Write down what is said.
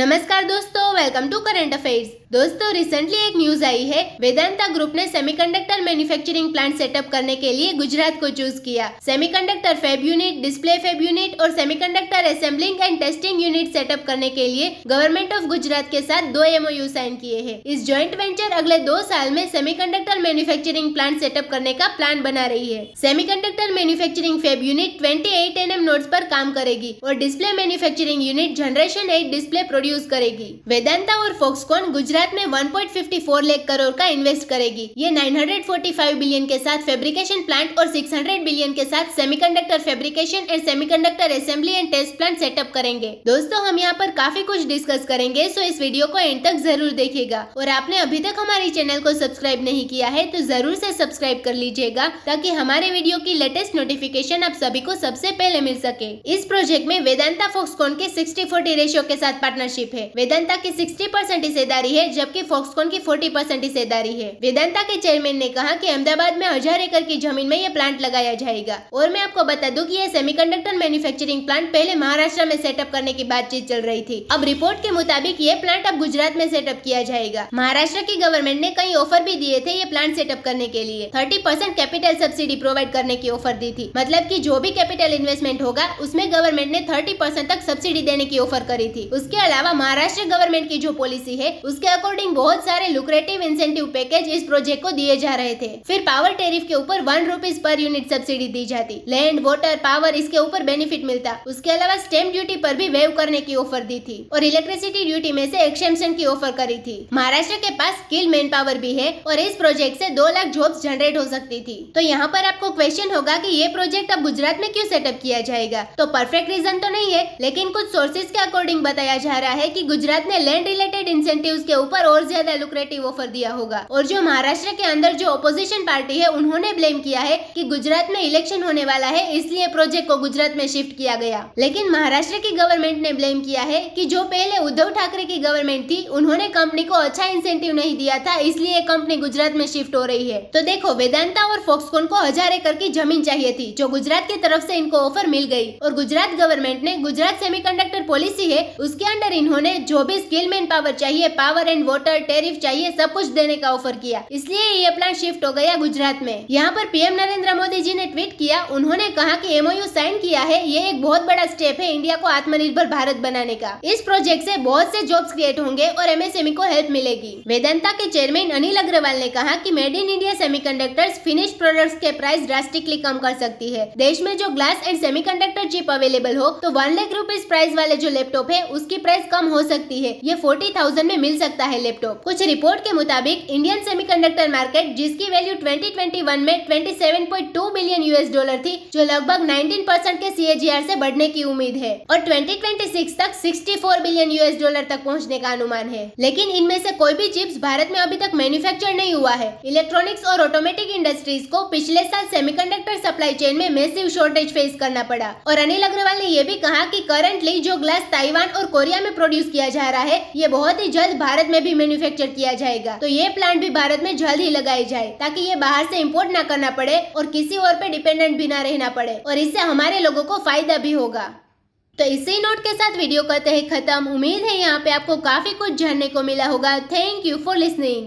नमस्कार दोस्तों, welcome to current affairs. दोस्तों, रिसेंटली एक न्यूज आई है। वेदांता ग्रुप ने सेमीकंडक्टर मैन्युफैक्चरिंग प्लांट सेटअप करने के लिए गुजरात को चूज किया। Semiconductor fab unit, display fab unit और semiconductor assembling and testing unit setup करने के लिए गवर्नमेंट ऑफ गुजरात के साथ 2 MOU साइन किए हैं। इस ज्वाइंट वेंचर अगले 2 साल में सेमीकंडक्टर मैन्युफैक्चरिंग प्लांट सेटअप करने का प्लान बना रही है। Semiconductor manufacturing fab unit 28 nm nodes पर काम करेगी और display manufacturing unit generation 8 display produce करेगी। वेदांता और फॉक्सकॉन गुजरात में 1.54 लाख करोड़ का इन्वेस्ट करेगी। ये 945 बिलियन के साथ फैब्रिकेशन प्लांट और 600 बिलियन के साथ semiconductor fabrication and semiconductor assembly and test plant setup करेंगे। दोस्तों, हम यहाँ पर काफी कुछ डिस्कस करेंगे, सो इस वीडियो को एंड तक जरूर देखिएगा। और आपने अभी तक हमारे चैनल को सब्सक्राइब नहीं किया है तो जरूर से सब्सक्राइब कर लीजिएगा, ताकि हमारे वीडियो की लेटेस्ट नोटिफिकेशन आप सभी को सबसे पहले मिल सके। इस प्रोजेक्ट में वेदांता फॉक्सकॉन के 60-40 रेशियो के साथ पार्टनरशिप है। वेदांता की 60% हिस्सेदारी है, जबकि फॉक्सकॉन की 40% हिस्सेदारी है। वेदांता के चेयरमैन ने कहा कि अहमदाबाद में 1000 एकड़ की जमीन में ये प्लांट लगाया जाएगा। और मैं आपको बता दूं कि ये सेमीकंडक्टर मैन्युफैक्चरिंग प्लांट पहले महाराष्ट्र में सेटअप करने की बातचीत चल रही थी। अब रिपोर्ट के मुताबिक ये प्लांट अब गुजरात में सेटअप किया जाएगा। महाराष्ट्र की गवर्नमेंट ने कई ऑफर भी दिए थे ये प्लांट सेटअप करने के लिए। 30% कैपिटल सब्सिडी प्रोवाइड करने की ऑफर दी थी। मतलब कि जो भी कैपिटल इन्वेस्टमेंट होगा उसमें गवर्नमेंट ने 30% तक सब्सिडी देने की ऑफर करी थी। उसके अलावा महाराष्ट्र गवर्नमेंट की जो पॉलिसी है उसके अकॉर्डिंग बहुत सारे लुक्रेटिव इंसेंटिव पैकेज इस प्रोजेक्ट को दिए जा रहे थे। फिर पावर टेरिफ के ऊपर 1 रुपीज पर यूनिट सब्सिडी दी जाती। लैंड, वाटर, पावर इसके ऊपर बेनिफिट मिलता। उसके अलावा स्टैंप ड्यूटी पर भी वेव करने की ऑफर दी थी और इलेक्ट्रिसिटी ड्यूटी में से एक्सेम्पशन की ऑफर करी थी। महाराष्ट्र के पास स्किल मैन पावर भी है और इस प्रोजेक्ट से 2 लाख जॉब्स जनरेट हो सकती थी। तो यहाँ पर आपको क्वेश्चन होगा कि ये प्रोजेक्ट अब गुजरात में क्यों सेटअप किया जाएगा। तो परफेक्ट रीजन तो नहीं है, लेकिन कुछ सोर्सेज के अकॉर्डिंग बताया जा रहा है कि गुजरात ने लैंड रिलेटेड इंसेंटिव्स के ऊपर और ज्यादा लुक्रेटिव ऑफर दिया होगा। और जो महाराष्ट्र के अंदर जो ऑपोजिशन पार्टी है उन्होंने ब्लेम किया है कि गुजरात में इलेक्शन होने वाला है, इसलिए प्रोजेक्ट को गुजरात में शिफ्ट किया गया। लेकिन महाराष्ट्र की गवर्नमेंट ने ब्लेम किया है कि जो पहले उद्धव ठाकरे की गवर्नमेंट थी उन्होंने कंपनी को अच्छा इंसेंटिव नहीं दिया था, इसलिए कंपनी गुजरात में शिफ्ट हो रही है। तो देखो, वेदांता और फॉक्सकॉन को 1000 एकड़ की जमीन चाहिए थी, जो गुजरात की तरफ से इनको ऑफर मिल गई। और गुजरात गवर्नमेंट ने गुजरात सेमीकंडक्टर पॉलिसी है उसके अंडर इन्होंने जो भी स्किल मैन पावर चाहिए, पावर एंड वाटर, टेरिफ चाहिए, सब कुछ देने का ऑफर किया। इसलिए ये प्लान शिफ्ट हो गया गुजरात में। यहाँ पर पीएम नरेंद्र मोदी जी ने ट्वीट किया। उन्होंने कहा कि MOU साइन किया है, ये एक बहुत बड़ा स्टेप है इंडिया को आत्मनिर्भर भारत बनाने का। इस प्रोजेक्ट से बहुत से जॉब्स क्रिएट होंगे और MSME को हेल्प मिलेगी। वेदांता के चेयरमैन अनिल अग्रवाल ने कहा कि made in India semiconductors finish products के प्राइस ड्रास्टिकली कम कर सकती है। देश में जो glass and semiconductor chip available हो तो 1 लाख रुपीज प्राइस वाले जो लैपटॉप है उसकी प्राइस कम हो सकती है। ये 40,000 में मिल सकता है लैपटॉप। कुछ रिपोर्ट के मुताबिक इंडियन सेमीकंडक्टर मार्केट, जिसकी वैल्यू 2021 में 27.2 बिलियन $, थी, जो लगभग 19% के CAGR से बढ़ने की उम्मीद है और 2026 तक 64 बिलियन $, तक पहुंचने का अनुमान है। लेकिन इनमें से कोई भी चिप्स भारत में अभी तक मैन्युफैक्चर नहीं हुआ है। इलेक्ट्रॉनिक्स और ऑटोमेटिक इंडस्ट्रीज को पिछले साल सेमीकंडक्टर सप्लाई चेन में मैसिव शॉर्टेज फेस करना पड़ा। और अनिल अग्रवाल ने यह भी कहा कि करंटली जो ग्लास ताइवान और कोरिया में प्रोड्यूस किया जा रहा है, ये बहुत ही जल्द भारत में भी मैन्युफैक्चर किया जाएगा। तो ये प्लांट भी भारत में जल्द ही लगाई जाए, ताकि ये बाहर से इंपोर्ट ना करना पड़े और किसी और पे डिपेंडेंट भी ना रहना पड़े, और इससे हमारे लोगों को फायदा भी होगा। तो इसी नोट के साथ वीडियो करते हैं खत्म। उम्मीद है यहाँ पे आपको काफी कुछ जानने को मिला होगा। Thank you for listening.